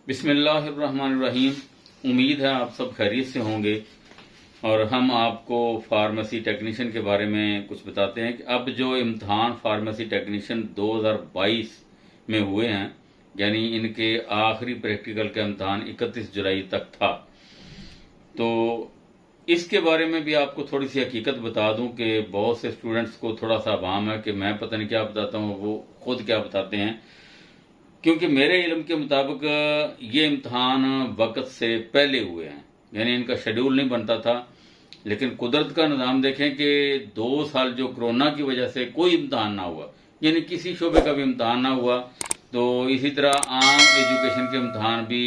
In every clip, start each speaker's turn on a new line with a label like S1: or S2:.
S1: बिस्मिल्लाहिर्रहमानिर्रहीम। उम्मीद है आप सब खैरियत से होंगे और हम आपको फार्मेसी टेक्नीशियन के बारे में कुछ बताते हैं कि अब जो इम्तहान फार्मेसी टेक्नीशियन 2022 में हुए हैं, यानी इनके आखिरी प्रैक्टिकल का इम्तहान 31 जुलाई तक था, तो इसके बारे में भी आपको थोड़ी सी हकीकत बता दूं कि बहुत से स्टूडेंट्स को थोड़ा सा अभाम है कि मैं पता नहीं क्या बताता हूँ, वो खुद क्या बताते हैं। क्योंकि मेरे इल्म के मुताबिक ये इम्तहान वक्त से पहले हुए हैं, यानी इनका शेड्यूल नहीं बनता था। लेकिन कुदरत का निज़ाम देखें कि 2 साल जो कोरोना की वजह से कोई इम्तहान ना हुआ, यानी किसी शोबे का भी इम्तहान ना हुआ, तो इसी तरह आम एजुकेशन के इम्तहान भी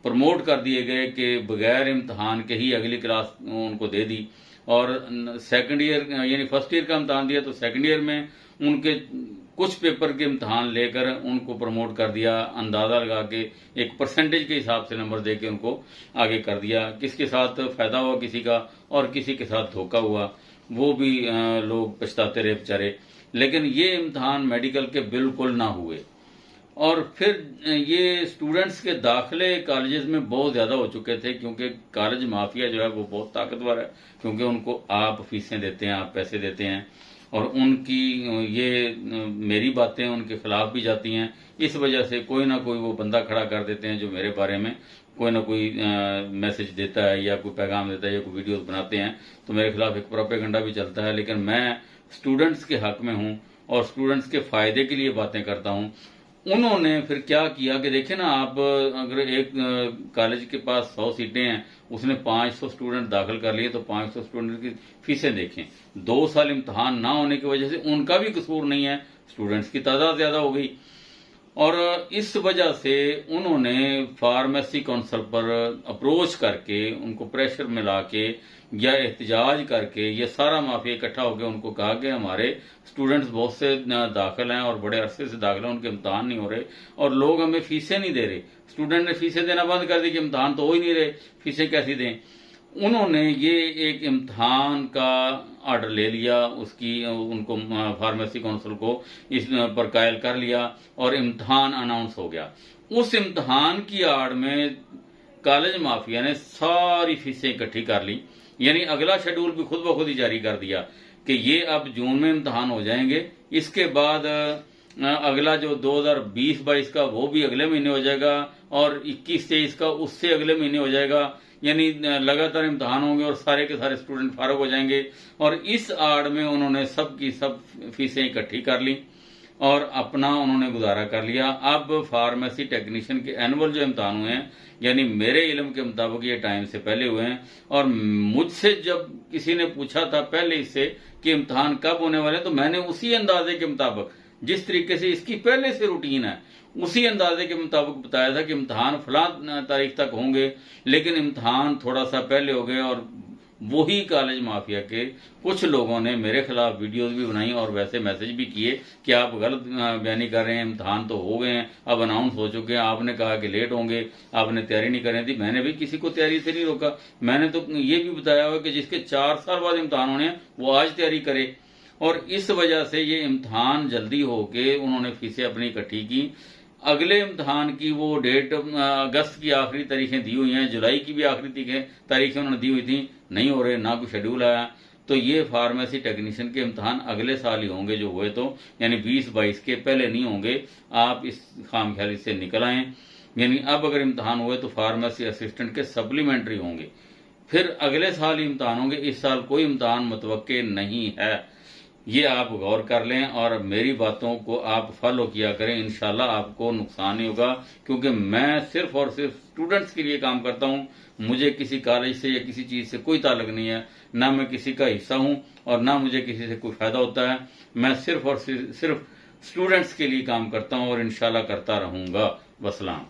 S1: प्रमोट कर दिए गए कि बगैर इम्तहान के ही अगली क्लास उनको दे दी। और सेकंड ईयर यानी फर्स्ट ईयर का इम्तहान दिया तो सेकंड ईयर में उनके कुछ पेपर के इम्तहान लेकर उनको प्रमोट कर दिया, अंदाजा लगा के एक परसेंटेज के हिसाब से नंबर दे के उनको आगे कर दिया। किसके साथ फायदा हुआ किसी का और किसी के साथ धोखा हुआ, वो भी लोग पछताते रहे बेचारे। लेकिन ये इम्तहान मेडिकल के बिल्कुल ना हुए। और फिर ये स्टूडेंट्स के दाखिले कॉलेजेस में बहुत ज़्यादा हो चुके थे, क्योंकि कॉलेज माफिया जो है वो बहुत ताकतवर है, क्योंकि उनको आप फीसें देते हैं, आप पैसे देते हैं, और उनकी ये मेरी बातें उनके खिलाफ भी जाती हैं। इस वजह से कोई ना कोई वो बंदा खड़ा कर देते हैं जो मेरे बारे में कोई ना कोई मैसेज देता है या कोई पैगाम देता है या कोई वीडियोस बनाते हैं, तो मेरे खिलाफ एक प्रोपेगेंडा भी चलता है। लेकिन मैं स्टूडेंट्स के हक में हूँ और स्टूडेंट्स के फायदे के लिए बातें करता हूँ। उन्होंने फिर क्या किया कि देखे ना आप, अगर एक कॉलेज के पास 100 सीटें हैं, उसने 500 स्टूडेंट दाखिल कर लिए, तो 500 स्टूडेंट की फीसें देखें। 2 साल इम्तहान ना होने की वजह से उनका भी कसूर नहीं है, स्टूडेंट्स की तादाद ज्यादा हो गई। और इस वजह से उन्होंने फार्मेसी काउंसिल पर अप्रोच करके, उनको प्रेशर में ला के या एहतजाज करके, ये सारा माफिया इकट्ठा होकर उनको कहा कि हमारे स्टूडेंट्स बहुत से दाखिल हैं और बड़े अरसे से दाखिल हैं, उनके इम्तहान नहीं हो रहे और लोग हमें फीसें नहीं दे रहे। स्टूडेंट ने फीसें देना बंद कर दी कि इम्तहान तो हो ही नहीं रहे, फीसें कैसी दें। उन्होंने ये एक इम्तहान का ऑर्डर ले लिया, उसकी उनको फार्मेसी काउंसिल को इस पर कायल कर लिया और इम्तहान अनाउंस हो गया। उस इम्तहान की आड़ में कॉलेज माफिया ने सारी फीसें इकट्ठी कर ली, यानी अगला शेड्यूल भी खुद ब खुद ही जारी कर दिया कि ये अब जून में इम्तहान हो जाएंगे। इसके बाद अगला जो 2020-22 का वो भी अगले महीने हो जाएगा और 21-23 का उससे अगले महीने हो जाएगा, यानी लगातार इम्तहान होंगे और सारे के सारे स्टूडेंट फारग हो जाएंगे। और इस आड़ में उन्होंने सब की सब फीसें इकट्ठी कर ली और अपना उन्होंने गुजारा कर लिया। अब फार्मेसी टेक्नीशियन के एनुअल जो इम्तहान हुए हैं, यानी मेरे इल्म के मुताबिक ये टाइम से पहले हुए हैं। और मुझसे जब किसी ने पूछा था पहले इससे कि इम्तहान कब होने वाले, तो मैंने उसी अंदाजे के मुताबिक, जिस तरीके से इसकी पहले से रूटीन है, उसी अंदाजे के मुताबिक बताया था कि इम्तहान फलां तारीख तक होंगे। लेकिन इम्तहान थोड़ा सा पहले हो गए और वही कॉलेज माफिया के कुछ लोगों ने मेरे खिलाफ वीडियोस भी बनाई और वैसे मैसेज भी किए कि आप गलत बयानी कर रहे हैं, इम्तहान तो हो गए हैं, अब अनाउंस हो चुके हैं, आपने कहा कि लेट होंगे, आपने तैयारी नहीं करनी थी। मैंने भी किसी को तैयारी से नहीं रोका, मैंने तो ये भी बताया हुआ कि जिसके 4 साल बाद इम्तहान होने हैं वो आज तैयारी करे। और इस वजह से ये इम्तहान जल्दी होके उन्होंने फीसें अपनी इकट्ठी की। अगले इम्तहान की वो डेट अगस्त की आखिरी तारीखें दी हुई हैं, जुलाई की भी आखिरी तारीखें उन्होंने दी हुई थी, नहीं हो रहे, ना कोई शेड्यूल आया। तो ये फार्मेसी टेक्नीशियन के इम्तहान अगले साल ही होंगे जो हुए, तो यानी 20-22 के पहले नहीं होंगे। आप इस खामख्याली से निकल आए। यानी अब अगर इम्तहान हुए तो फार्मेसी असिस्टेंट के सप्लीमेंट्री होंगे, फिर अगले साल ही इम्तहान होंगे। इस साल कोई इम्तहान मुतवक्के नहीं है, ये आप गौर कर लें और मेरी बातों को आप फॉलो किया करें। इंशाल्लाह आपको नुकसान नहीं होगा, क्योंकि मैं सिर्फ और सिर्फ स्टूडेंट्स के लिए काम करता हूं। मुझे किसी कॉलेज से या किसी चीज से कोई ताल्लुक नहीं है, ना मैं किसी का हिस्सा हूं और ना मुझे किसी से कोई फायदा होता है। मैं सिर्फ और सिर्फ स्टूडेंट्स के लिए काम करता हूं और इंशाल्लाह करता रहूंगा। वसलाम।